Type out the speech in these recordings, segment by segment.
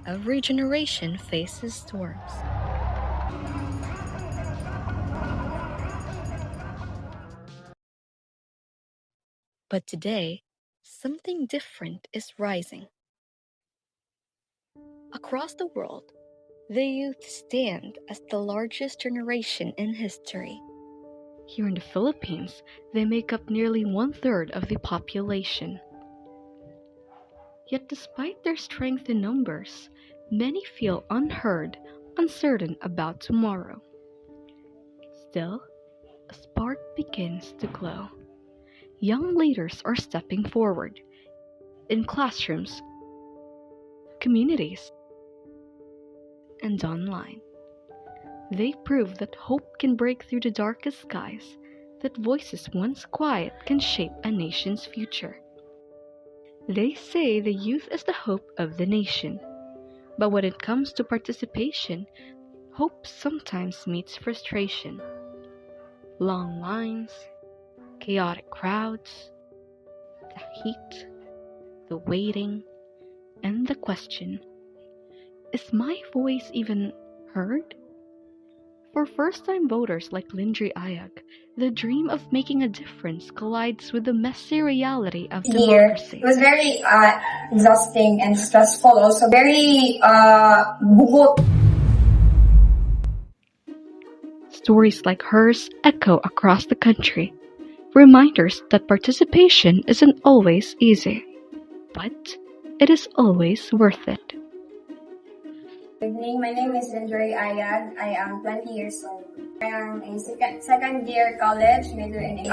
every generation faces storms. But today, something different is rising. Across the world, the youth stand as the largest generation in history. Here in the Philippines, they make up nearly one-third of the population. Yet despite their strength in numbers, many feel unheard, uncertain about tomorrow. Still, a spark begins to glow. Young leaders are stepping forward in classrooms, communities, and online. They prove that hope can break through the darkest skies, that voices once quiet can shape a nation's future. They say the youth is the hope of the nation. But when it comes to participation, hope sometimes meets frustration. Long lines, chaotic crowds, the heat, the waiting, and the question, is my voice even heard? For first-time voters like Lindri Ayag, the dream of making a difference collides with the messy reality of democracy. It was very exhausting and stressful, also very bugot. Stories like hers echo across the country, reminders that participation isn't always easy, but it is always worth it. Good evening, my name is Lindri Ayag. I am 20 years old. I am in second year college, major in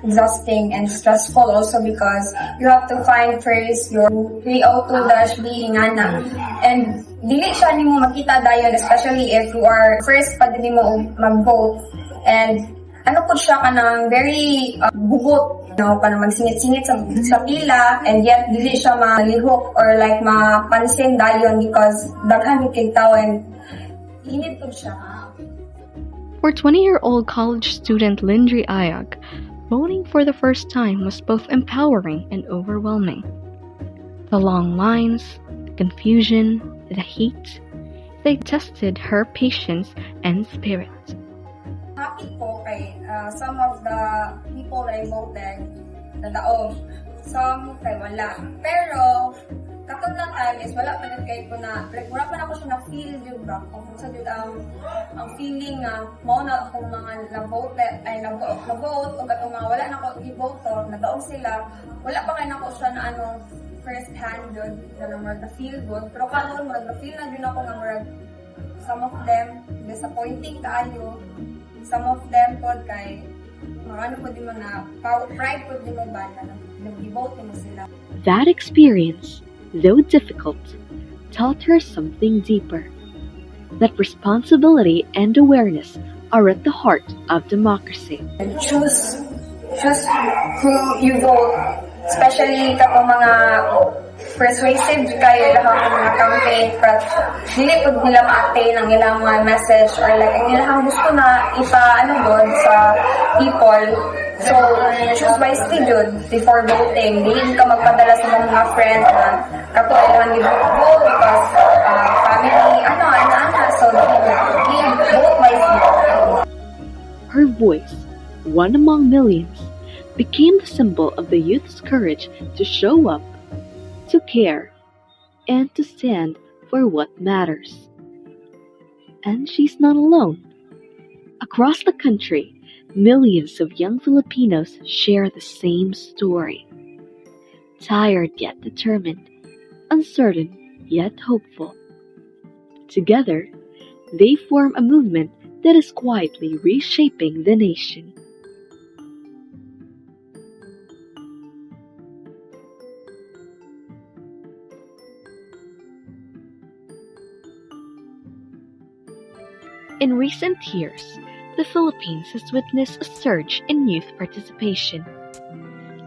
exhausting and stressful also because you have to find first your 302-B ingana. And dili siya nimo makita dayon, especially if you are first pa din mo mag-vote. And ano po siya kanang very bugot, kanang magsingit-singit sa pila, and yet dili siya malihok or like mapansin dayon because daghan kay tao and init po siya. For 20-year-old college student Lindri Ayag, voting for the first time was both empowering and overwhelming. The long lines, the confusion, the heat, they tested her patience and spirit. Happy po kay some of the people that I voted na daog. Some kay wala. Pero katong na time is wala pa din kay ko na like wala pa na ko siya na feel jud ba kung sa jud ang feeling nga mo na akong mga na-vote ay na-vote o katong mga wala na ko i-vote na daog sila wala pa kay nako siya na first hand jud na feel good pero karon na feel na jud ako nga murag some of them disappointing kaayo. Some of them po kay marano po di mga pride po di mo ba na nag-vote mo sila. That experience, though difficult, taught her something deeper. That responsibility and awareness are at the heart of democracy. Choose who you vote, especially kapag mga persuasive kayo lang mga campaign, but dili po nila ma-attain ang ilang mga message or like ang ilang gusto na doon sa people. So, choose wisely dun before voting. Dili ka magpadala sa mga friends na kapo ilang vote because family, so vote wisely. Her voice, one among millions, became the symbol of the youth's courage to show up, to care, and to stand for what matters. And she's not alone. Across the country, millions of young Filipinos share the same story. Tired yet determined, uncertain yet hopeful. Together, they form a movement that is quietly reshaping the nation. In recent years, the Philippines has witnessed a surge in youth participation,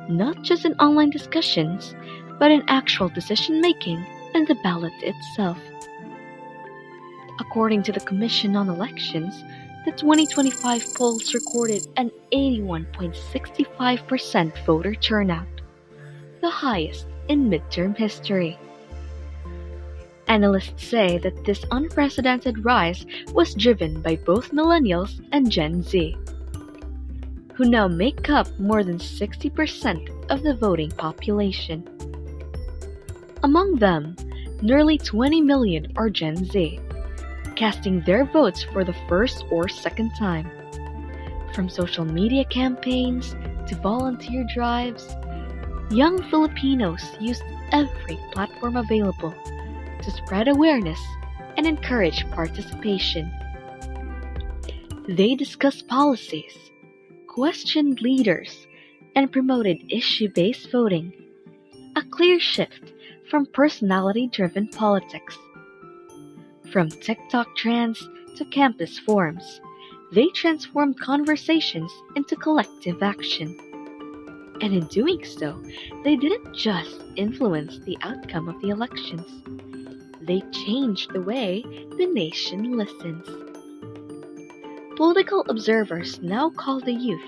not just in online discussions, but in actual decision-making and the ballot itself. According to the Commission on Elections, the 2025 polls recorded an 81.65% voter turnout, the highest in midterm history. Analysts say that this unprecedented rise was driven by both millennials and Gen Z, who now make up more than 60% of the voting population. Among them, nearly 20 million are Gen Z, casting their votes for the first or second time. From social media campaigns to volunteer drives, young Filipinos used every platform available to spread awareness and encourage participation. They discussed policies, questioned leaders, and promoted issue-based voting, a clear shift from personality-driven politics. From TikTok trends to campus forums, they transformed conversations into collective action. And in doing so, they didn't just influence the outcome of the elections. They changed the way the nation listens. Political observers now call the youth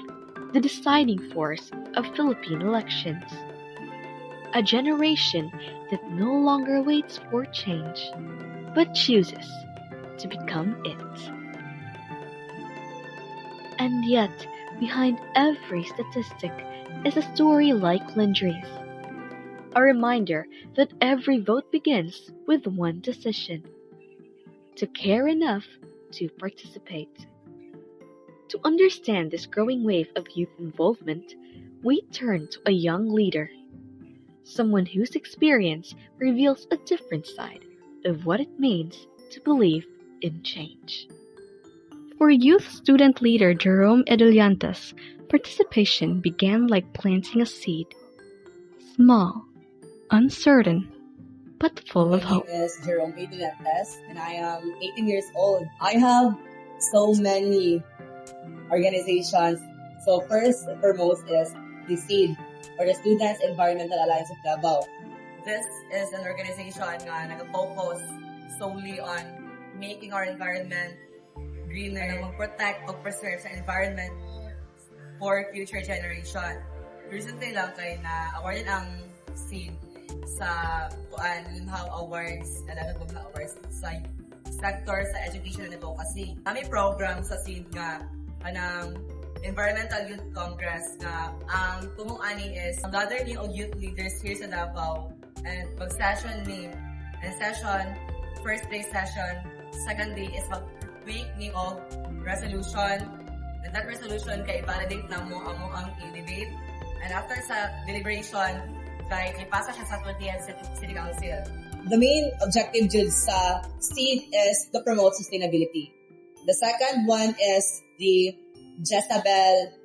the deciding force of Philippine elections. A generation that no longer waits for change, but chooses to become it. And yet, behind every statistic is a story like Lindri's. A reminder that every vote begins with one decision: to care enough to participate. To understand this growing wave of youth involvement, we turn to a young leader, someone whose experience reveals a different side of what it means to believe in change. For youth student leader Jerome Edeliantes, participation began like planting a seed, small, uncertain, but full of hope. My name is Jerome Edeliantes, and I am 18 years old. I have so many organizations. So first and foremost is the SEED, or the Students Environmental Alliance of Davao. This is an organization na nag-focus solely on making our environment greener, na mag-protect o preserve sa environment for future generation. Recently lang kay na awarded ang SEED sa Linhaw Awards, nalagag na awards sa sector sa education and advocacy. Kami program sa SEED nga anang Environmental Youth Congress nga ang tumong-ani is gather ni og youth leaders here sa Davao and mag-session ni and session, first day session, second day is mag-make ni og resolution, and that resolution kay validate na mo ang i-debate, and after sa deliberation kay ipasa siya sa 20th City Council. The main objective jud sa SEED is to promote sustainability. The second one is the Jezabel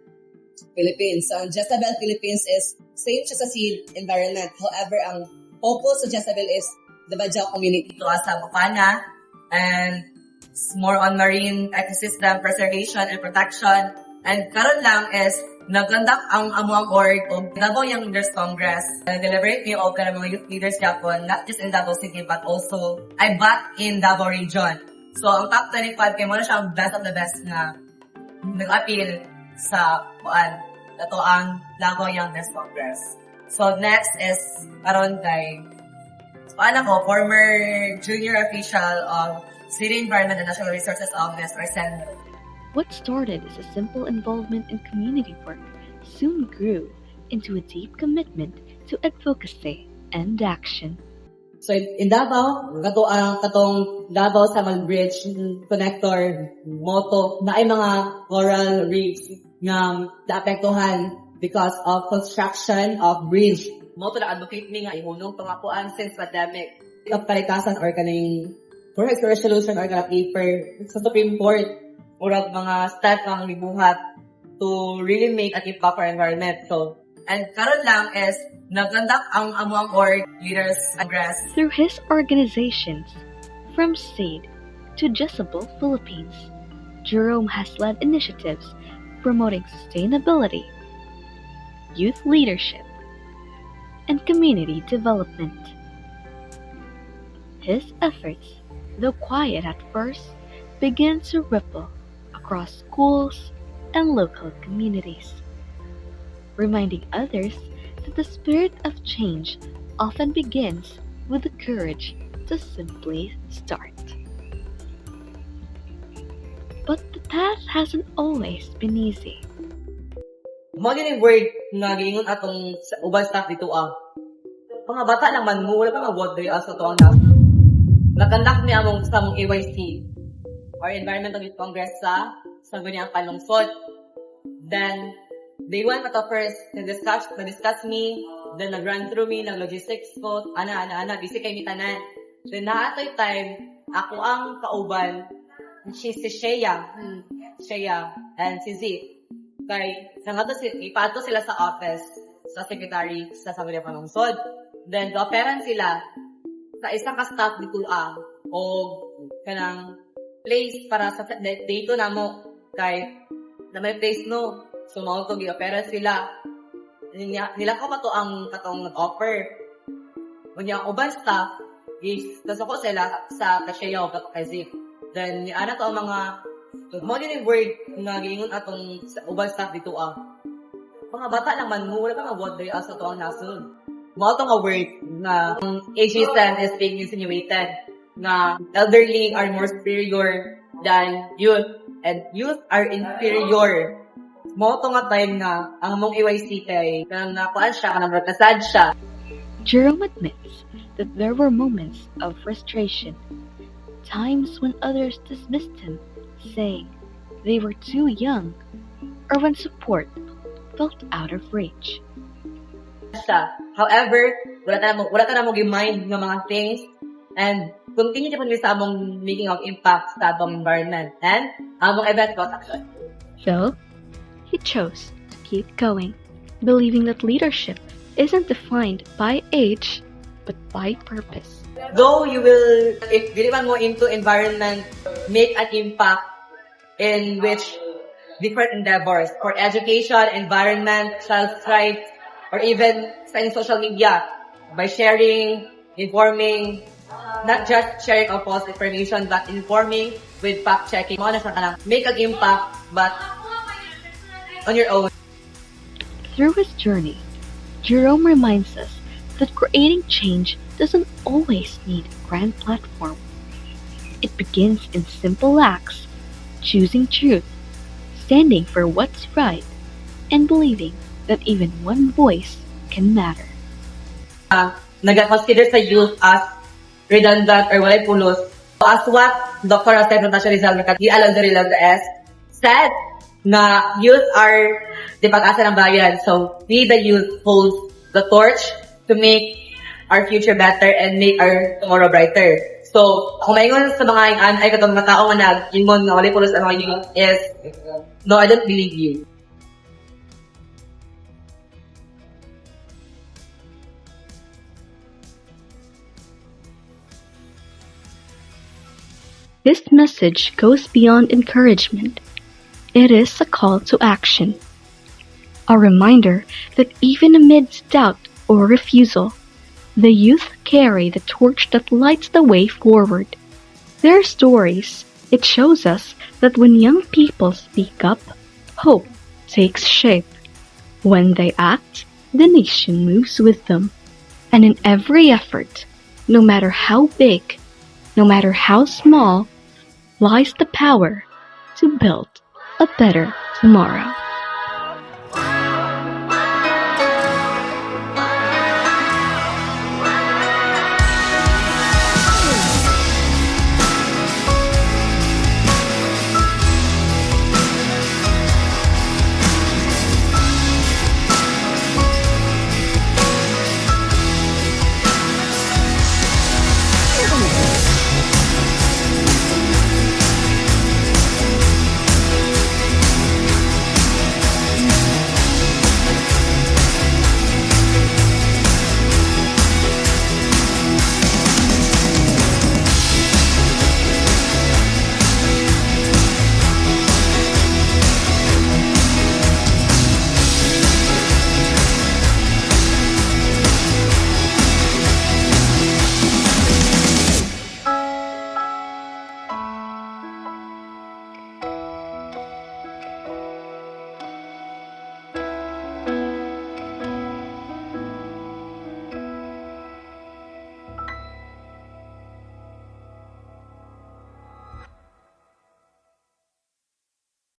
Philippines. So, ang Jezabel Philippines is same siya sa SEED environment. However, ang focus sa Jezabel is the Bajau community. Ito sa Bukana, and it's more on marine ecosystem preservation and protection. And karon lang is nag-conduct ang amuang org o Davao Young Leaders Congress. Deliberate ni og kanang mga youth leaders Japon, not just in Davao City but also back in Davao region. So, ang top 25 kay mo na siya ang best of the best na nag-appeal sa ito ang Davao Young Leaders Congress. So, next is aron kay former junior official of City Environment and Natural Resources Office or CENRO. What started as a simple involvement in community work soon grew into a deep commitment to advocacy and action. So in Davao, katong Davao Samal Bridge Connector Moto na ay mga coral reefs nga naapektuhan because of construction of bridge. Moto na advocate mi nga ihunong pangakuan since pandemic of kalikasan or kaning correct resolution or kana paper sa Supreme Court or mga step ang libuhat to really make an impact for environment. So, and karon lang is nag-conduct ang amuang org leaders congress. Through his organizations, from SEED to Jezabel Philippines, Jerome has led initiatives promoting sustainability, youth leadership, and community development. His efforts, though quiet at first, began to ripple across schools and local communities, reminding others that the spirit of change often begins with the courage to simply start. But the path hasn't always been easy. Mo din yung word nga giingon atong uban staff dito mga bata naman mo wala pa mabot diri sa to ang nakandak ni among sa among AYC or Environmental Youth Congress sa Sangguniang Panlungsod. Then they went at first to discuss me, then nag-run through me, nag-logistics ko, ana, busy kay mi tanan. Then naatoy time, ako ang kauban, si Shea and si Z. Kay, ipato sila sa office, sa secretary, sa Sangguniang Panlungsod. Then, dooperan sila sa isang ka-staff dito o kanang place para sa dito na mo, kay, na may place no. So, mga ito, gi-opera sila. Nila ko pa to ang katong nag-offer. Kanya, uban staff, ko sila sa Kashaya o Katokazip. Then, ana to ang mga, mo din yung word na giingon atong uban staff dito mga bata naman mo, wala pa mabot dahil sa to ang nasunod. Mo itong word na ageism is being insinuated na elderly are more superior than youth and youth are inferior. Mo ito nga time na ang mong AYC kay kanang nakuan siya, kanang rakasad siya. Jerome admits that there were moments of frustration, times when others dismissed him, saying they were too young, or when support felt out of reach. However, wala ka na mo gi-mind ng mga things and continue to sa among making of impact sa atong environment and among event protection. So, he chose to keep going, believing that leadership isn't defined by age, but by purpose. Though you will, if dili man mo into environment, make an impact in which different endeavors for education, environment, child's rights, or even sa social media by sharing, informing, not just sharing of false information, but informing with fact-checking. Mo na siya kanang make an impact, but on your own. Through his journey, Jerome reminds us that creating change doesn't always need a grand platform. It begins in simple acts, choosing truth, standing for what's right, and believing that even one voice can matter. Nag-consider sa youth as redundant or walay pulos. As what Dr. Jose Natasha Rizal said, na youth are the pag-asa ng bayan. So, we the youth hold the torch to make our future better and make our tomorrow brighter. So, kung maingon sa mga ay katong mga tao nga nag-ingon nga walay pulos ang mga youth is, no, I don't believe you. This message goes beyond encouragement. It is a call to action. A reminder that even amidst doubt or refusal, the youth carry the torch that lights the way forward. Their stories, it shows us that when young people speak up, hope takes shape. When they act, the nation moves with them. And in every effort, no matter how big, no matter how small, lies the power to build a better tomorrow.